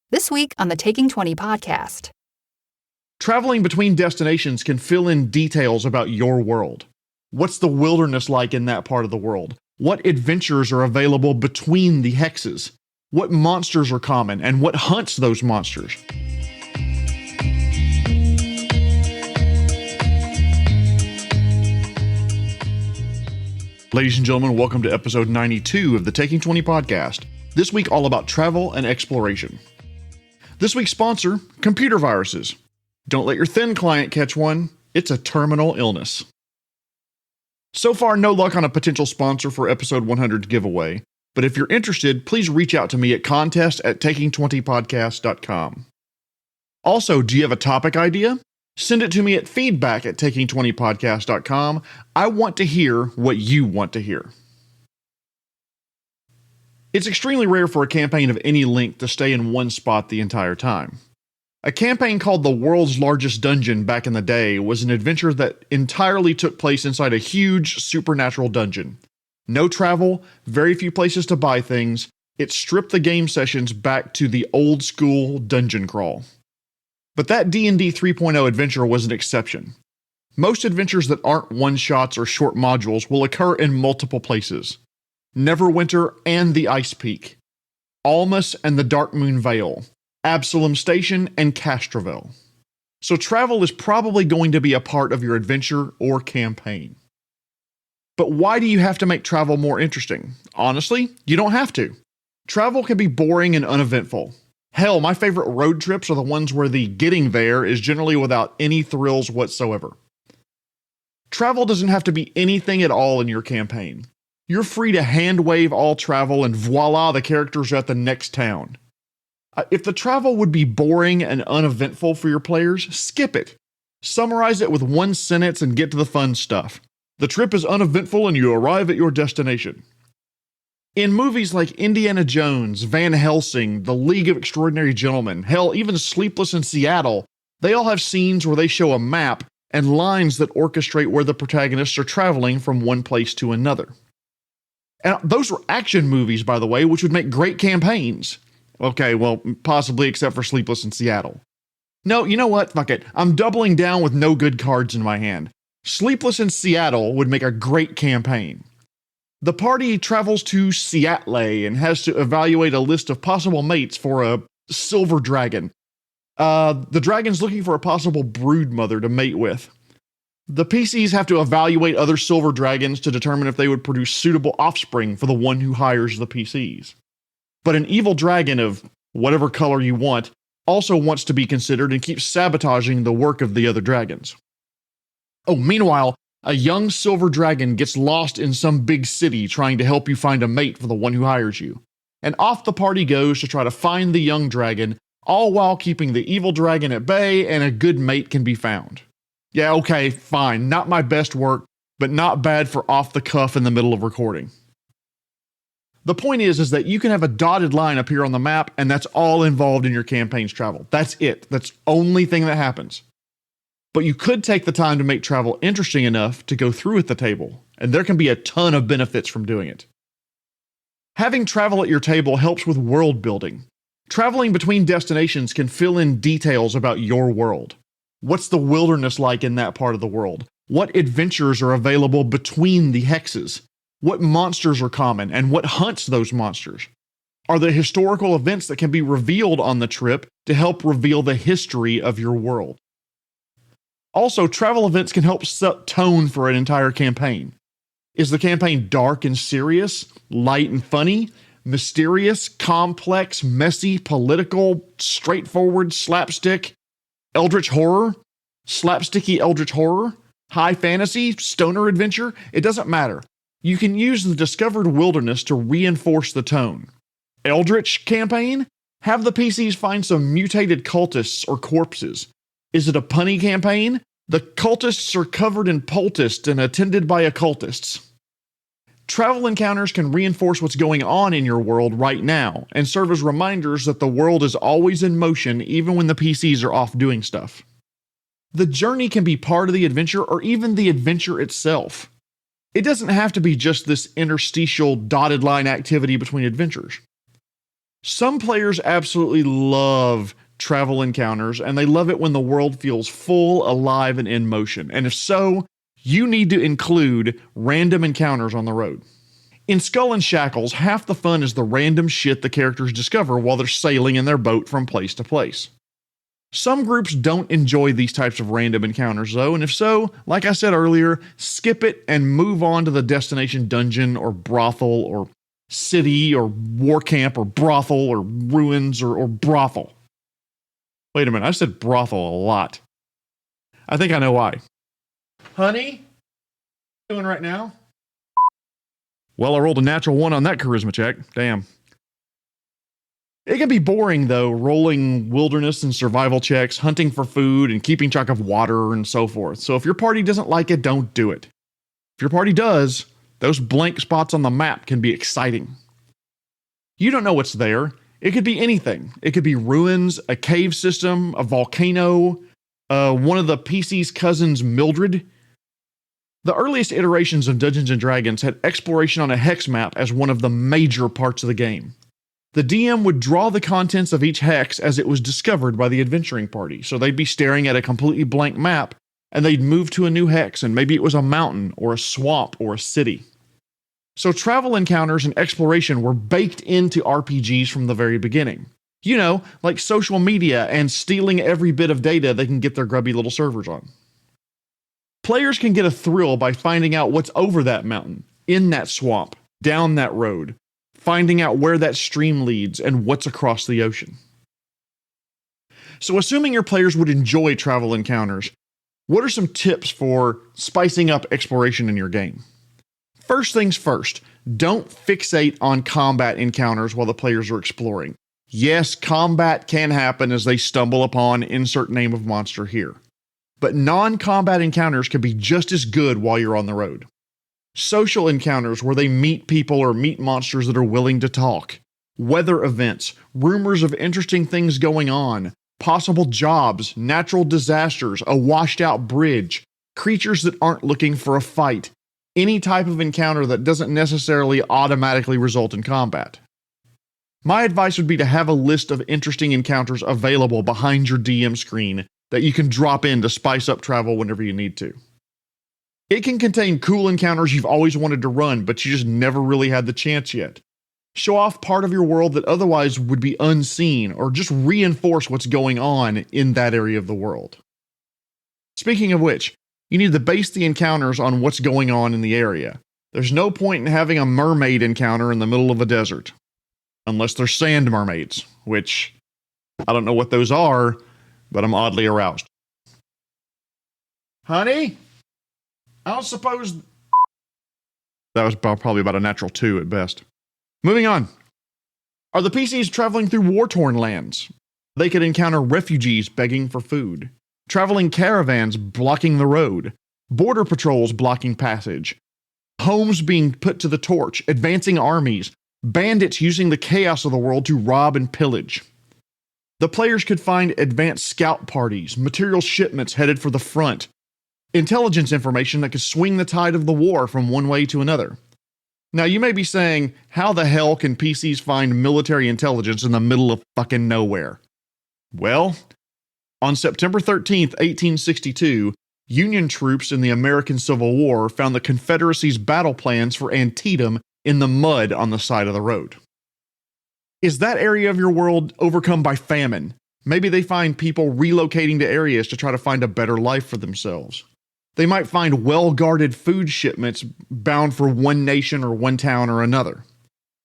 This week on the Taking 20 podcast. Traveling between destinations can fill in details about your world. What's the wilderness like in that part of the world? What adventures are available between the hexes? What monsters are common, and what hunts those monsters? Ladies and gentlemen, welcome to episode 92 of the Taking 20 podcast. This week all about travel and exploration. This week's sponsor, computer viruses. Don't let your thin client catch one. It's a terminal illness. So far, no luck on a potential sponsor for episode 100 giveaway, but if you're interested, please reach out to me at contest@taking20podcast.com. Also, do you have a topic idea? Send it to me at feedback@taking20podcast.com. I want to hear what you want to hear. It's extremely rare for a campaign of any length to stay in one spot the entire time. A campaign called The World's Largest Dungeon back in the day was an adventure that entirely took place inside a huge supernatural dungeon. No travel, very few places to buy things. It stripped the game sessions back to the old school dungeon crawl. But that D&D 3.0 adventure was an exception. Most adventures that aren't one-shots or short modules will occur in multiple places. Neverwinter and the Ice Peak, Almas and the Darkmoon Vale, Absalom Station, and Castrovel. So travel is probably going to be a part of your adventure or campaign. But why do you have to make travel more interesting? Honestly, you don't have to. Travel can be boring and uneventful. Hell, my favorite road trips are the ones where the getting there is generally without any thrills whatsoever. Travel doesn't have to be anything at all in your campaign. You're free to hand-wave all travel and voila, the characters are at the next town. If the travel would be boring and uneventful for your players, skip it. Summarize it with one sentence and get to the fun stuff. The trip is uneventful and you arrive at your destination. In movies like Indiana Jones, Van Helsing, The League of Extraordinary Gentlemen, hell, even Sleepless in Seattle, they all have scenes where they show a map and lines that orchestrate where the protagonists are traveling from one place to another. And those were action movies, by the way, which would make great campaigns. Okay, well, possibly except for Sleepless in Seattle. No, you know what? Fuck it. I'm doubling down with no good cards in my hand. Sleepless in Seattle would make a great campaign. The party travels to Seattle and has to evaluate a list of possible mates for a silver dragon. The dragon's looking for a possible brood mother to mate with. The PCs have to evaluate other silver dragons to determine if they would produce suitable offspring for the one who hires the PCs. But an evil dragon of whatever color you want also wants to be considered and keeps sabotaging the work of the other dragons. Oh, meanwhile, a young silver dragon gets lost in some big city trying to help you find a mate for the one who hires you. And off the party goes to try to find the young dragon, all while keeping the evil dragon at bay, and a good mate can be found. Yeah, okay, fine. Not my best work, but not bad for off the cuff in the middle of recording. The point is that you can have a dotted line appear on the map, and that's all involved in your campaign's travel. That's it. That's the only thing that happens. But you could take the time to make travel interesting enough to go through at the table, and there can be a ton of benefits from doing it. Having travel at your table helps with world building. Traveling between destinations can fill in details about your world. What's the wilderness like in that part of the world? What adventures are available between the hexes? What monsters are common, and what hunts those monsters? Are there historical events that can be revealed on the trip to help reveal the history of your world? Also, travel events can help set tone for an entire campaign. Is the campaign dark and serious, light and funny, mysterious, complex, messy, political, straightforward, slapstick, eldritch horror, slapsticky eldritch horror, high fantasy, stoner adventure? It doesn't matter. You can use the discovered wilderness to reinforce the tone. Eldritch campaign? Have the PCs find some mutated cultists or corpses. Is it a punny campaign? The cultists are covered in poultice and attended by occultists. Travel encounters can reinforce what's going on in your world right now and serve as reminders that the world is always in motion even when the PCs are off doing stuff. The journey can be part of the adventure or even the adventure itself. It doesn't have to be just this interstitial dotted line activity between adventures. Some players absolutely love travel encounters, and they love it when the world feels full, alive, and in motion. And if so, you need to include random encounters on the road. In Skull and Shackles, half the fun is the random shit the characters discover while they're sailing in their boat from place to place. Some groups don't enjoy these types of random encounters though, and if so, like I said earlier, skip it and move on to the destination dungeon or brothel or city or war camp or brothel or ruins or brothel. Wait a minute, I said brothel a lot. I think I know why. Honey? What are you doing right now? Well, I rolled a natural 1 on that charisma check. Damn. It can be boring, though, rolling wilderness and survival checks, hunting for food, and keeping track of water and so forth. So if your party doesn't like it, don't do it. If your party does, those blank spots on the map can be exciting. You don't know what's there. It could be anything. It could be ruins, a cave system, a volcano, one of the PC's cousins, Mildred. The earliest iterations of Dungeons & Dragons had exploration on a hex map as one of the major parts of the game. The DM would draw the contents of each hex as it was discovered by the adventuring party, so they'd be staring at a completely blank map, and they'd move to a new hex, and maybe it was a mountain, or a swamp, or a city. So travel encounters and exploration were baked into RPGs from the very beginning. You know, like social media and stealing every bit of data they can get their grubby little servers on. Players can get a thrill by finding out what's over that mountain, in that swamp, down that road, finding out where that stream leads and what's across the ocean. So assuming your players would enjoy travel encounters, what are some tips for spicing up exploration in your game? First things first, don't fixate on combat encounters while the players are exploring. Yes, combat can happen as they stumble upon insert name of monster here. But non-combat encounters can be just as good while you're on the road. Social encounters where they meet people or meet monsters that are willing to talk. Weather events, rumors of interesting things going on, possible jobs, natural disasters, a washed out bridge, creatures that aren't looking for a fight. Any type of encounter that doesn't necessarily automatically result in combat. My advice would be to have a list of interesting encounters available behind your DM screen that you can drop in to spice up travel whenever you need to. It can contain cool encounters you've always wanted to run, but you just never really had the chance yet. Show off part of your world that otherwise would be unseen, or just reinforce what's going on in that area of the world. Speaking of which, you need to base the encounters on what's going on in the area. There's no point in having a mermaid encounter in the middle of a desert. Unless they're sand mermaids, which I don't know what those are, but I'm oddly aroused. Honey? I don't suppose... That was probably about a natural 2 at best. Moving on. Are the PCs traveling through war-torn lands? They could encounter refugees begging for food, traveling caravans blocking the road, border patrols blocking passage, homes being put to the torch, advancing armies, bandits using the chaos of the world to rob and pillage. The players could find advanced scout parties, material shipments headed for the front, intelligence information that could swing the tide of the war from one way to another. Now you may be saying, how the hell can PCs find military intelligence in the middle of fucking nowhere? Well, on September 13th, 1862, Union troops in the American Civil War found the Confederacy's battle plans for Antietam in the mud on the side of the road. Is that area of your world overcome by famine? Maybe they find people relocating to areas to try to find a better life for themselves. They might find well-guarded food shipments bound for one nation or one town or another.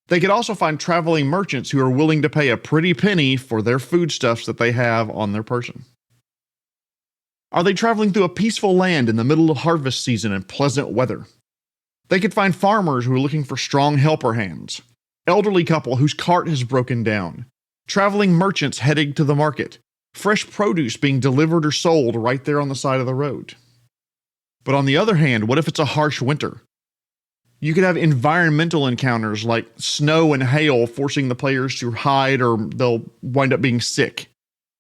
They could also find traveling merchants who are willing to pay a pretty penny for their foodstuffs that they have on their person. Are they traveling through a peaceful land in the middle of harvest season and pleasant weather? They could find farmers who are looking for strong helper hands, elderly couple whose cart has broken down, traveling merchants heading to the market, fresh produce being delivered or sold right there on the side of the road. But on the other hand, what if it's a harsh winter? You could have environmental encounters like snow and hail forcing the players to hide or they'll wind up being sick,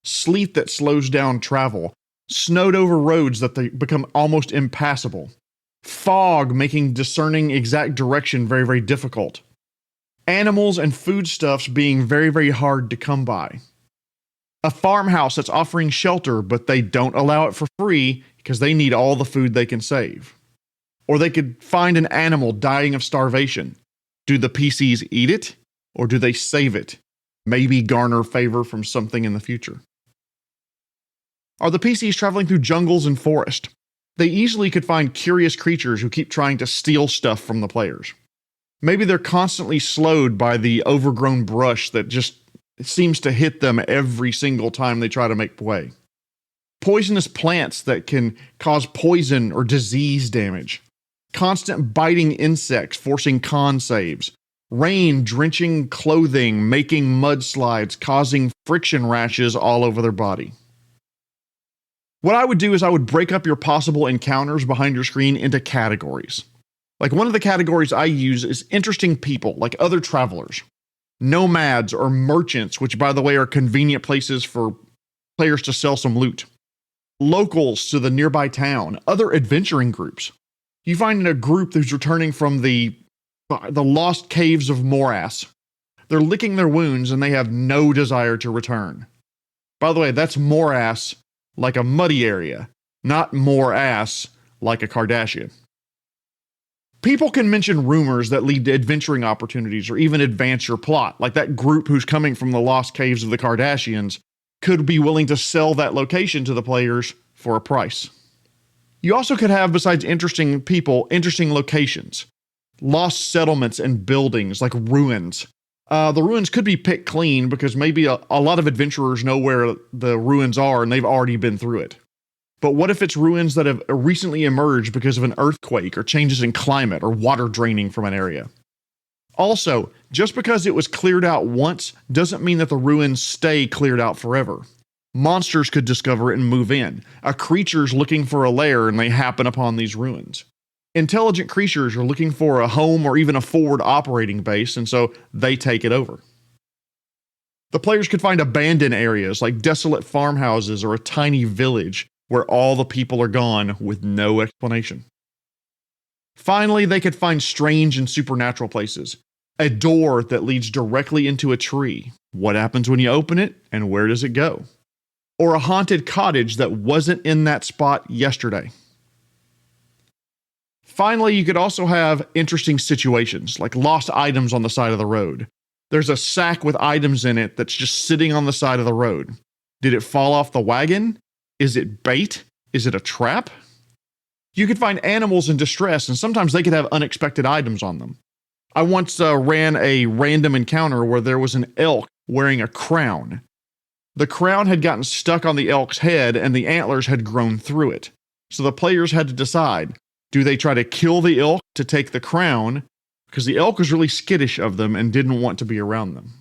sleet that slows down travel, snowed over roads that they become almost impassable, fog making discerning exact direction very, very difficult. Animals and foodstuffs being very, very hard to come by. A farmhouse that's offering shelter, but they don't allow it for free because they need all the food they can save. Or they could find an animal dying of starvation. Do the PCs eat it, or do they save it? Maybe garner favor from something in the future. Are the PCs traveling through jungles and forests? They easily could find curious creatures who keep trying to steal stuff from the players. Maybe they're constantly slowed by the overgrown brush that just seems to hit them every single time they try to make way. Poisonous plants that can cause poison or disease damage. Constant biting insects forcing con saves. Rain drenching clothing, making mudslides, causing friction rashes all over their body. What I would do is I would break up your possible encounters behind your screen into categories. Like one of the categories I use is interesting people, like other travelers. Nomads or merchants, which by the way are convenient places for players to sell some loot. Locals to the nearby town, other adventuring groups. You find a group who's returning from the lost caves of Morass. They're licking their wounds and they have no desire to return. By the way, that's Morass like a muddy area, not morass like a Kardashian. People can mention rumors that lead to adventuring opportunities or even advance your plot, like that group who's coming from the lost caves of the Kardashians could be willing to sell that location to the players for a price. You also could have, besides interesting people, interesting locations. Lost settlements and buildings, like ruins. The ruins could be picked clean because maybe a lot of adventurers know where the ruins are and they've already been through it. But what if it's ruins that have recently emerged because of an earthquake or changes in climate or water draining from an area? Also, just because it was cleared out once doesn't mean that the ruins stay cleared out forever. Monsters could discover it and move in. A creature's looking for a lair and they happen upon these ruins. Intelligent creatures are looking for a home or even a forward operating base, and so they take it over. The players could find abandoned areas like desolate farmhouses or a tiny village where all the people are gone with no explanation. Finally, they could find strange and supernatural places. A door that leads directly into a tree. What happens when you open it, and where does it go? Or a haunted cottage that wasn't in that spot yesterday. Finally, you could also have interesting situations, like lost items on the side of the road. There's a sack with items in it that's just sitting on the side of the road. Did it fall off the wagon? Is it bait? Is it a trap? You could find animals in distress, and sometimes they could have unexpected items on them. I once ran a random encounter where there was an elk wearing a crown. The crown had gotten stuck on the elk's head, and the antlers had grown through it. So the players had to decide, do they try to kill the elk to take the crown? Because the elk was really skittish of them and didn't want to be around them.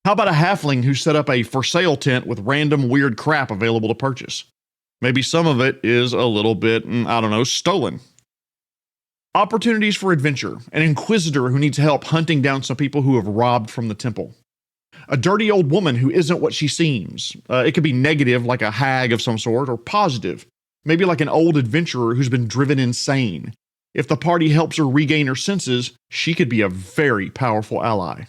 How about a halfling who set up a for sale tent with random weird crap available to purchase? Maybe some of it is a little bit, stolen. Opportunities for adventure. An inquisitor who needs help hunting down some people who have robbed from the temple. A dirty old woman who isn't what she seems. It could be negative, like a hag of some sort, or positive. Maybe like an old adventurer who's been driven insane. If the party helps her regain her senses, she could be a very powerful ally.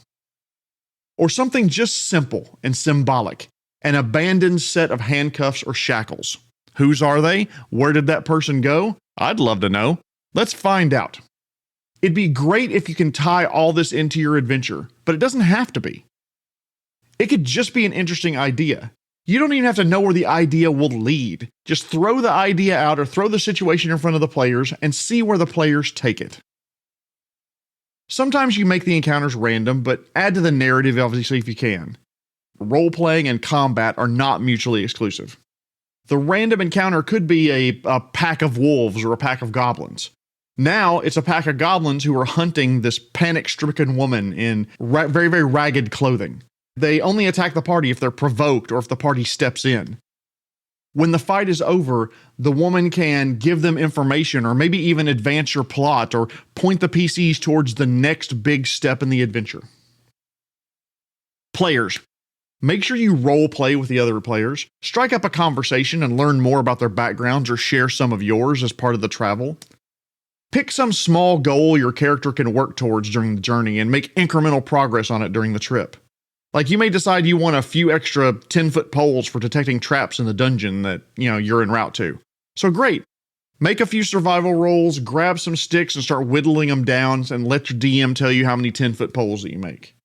Or something just simple and symbolic. An abandoned set of handcuffs or shackles. Whose are they? Where did that person go? I'd love to know. Let's find out. It'd be great if you can tie all this into your adventure, but it doesn't have to be. It could just be an interesting idea. You don't even have to know where the idea will lead. Just throw the idea out or throw the situation in front of the players and see where the players take it. Sometimes you make the encounters random, but add to the narrative obviously if you can. Role-playing and combat are not mutually exclusive. The random encounter could be a pack of wolves or a pack of goblins. Now it's a pack of goblins who are hunting this panic-stricken woman in very, very ragged clothing. They only attack the party if they're provoked or if the party steps in. When the fight is over, the woman can give them information or maybe even advance your plot or point the PCs towards the next big step in the adventure. Players. Make sure you role play with the other players, strike up a conversation and learn more about their backgrounds or share some of yours as part of the travel. Pick some small goal your character can work towards during the journey and make incremental progress on it during the trip. Like you may decide you want a few extra 10-foot poles for detecting traps in the dungeon that, you're en route to. So great. Make a few survival rolls, grab some sticks and start whittling them down and let your DM tell you how many 10-foot poles that you make.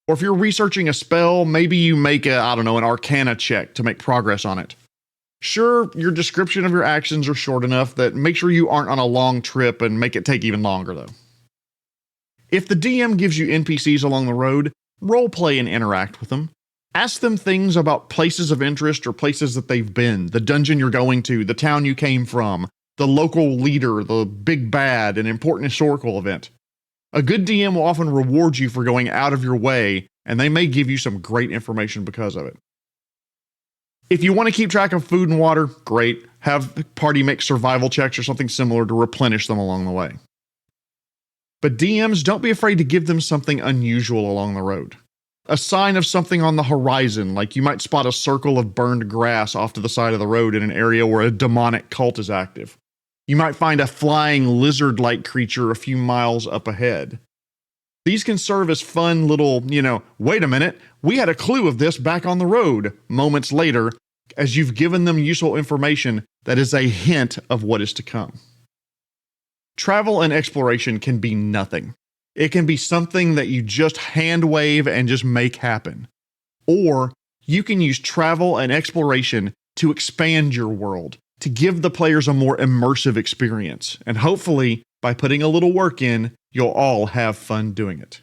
Or if you're researching a spell, maybe you make an arcana check to make progress on it. Sure, your description of your actions are short enough that make sure you aren't on a long trip and make it take even longer though. If the DM gives you NPCs along the road, roleplay and interact with them. Ask them things about places of interest or places that they've been, the dungeon you're going to, the town you came from, the local leader, the big bad, an important historical event. A good DM will often reward you for going out of your way, and they may give you some great information because of it. If you want to keep track of food and water, great. Have the party make survival checks or something similar to replenish them along the way. But DMs, don't be afraid to give them something unusual along the road. A sign of something on the horizon, like you might spot a circle of burned grass off to the side of the road in an area where a demonic cult is active. You might find a flying lizard-like creature a few miles up ahead. These can serve as fun little, wait a minute, we had a clue of this back on the road, moments later, as you've given them useful information that is a hint of what is to come. Travel and exploration can be nothing. It can be something that you just hand wave and just make happen. Or you can use travel and exploration to expand your world, to give the players a more immersive experience. And hopefully, by putting a little work in, you'll all have fun doing it.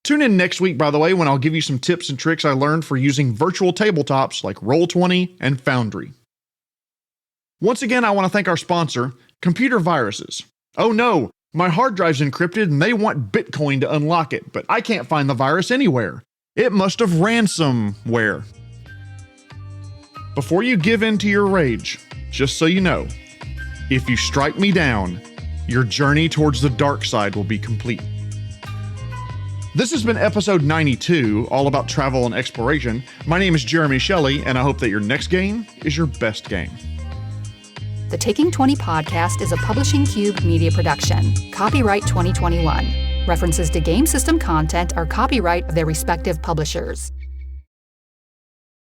Tune in next week, by the way, when I'll give you some tips and tricks I learned for using virtual tabletops like Roll20 and Foundry. Once again, I want to thank our sponsor, Computer Viruses. Oh no, my hard drive's encrypted and they want Bitcoin to unlock it, but I can't find the virus anywhere. It must have ransomware. Before you give in to your rage, just so you know, if you strike me down, your journey towards the dark side will be complete. This has been episode 92, all about travel and exploration. My name is Jeremy Shelley, and I hope that your next game is your best game. The Taking 20 podcast is a Publishing Cube media production. Copyright 2021. References to game system content are copyright of their respective publishers.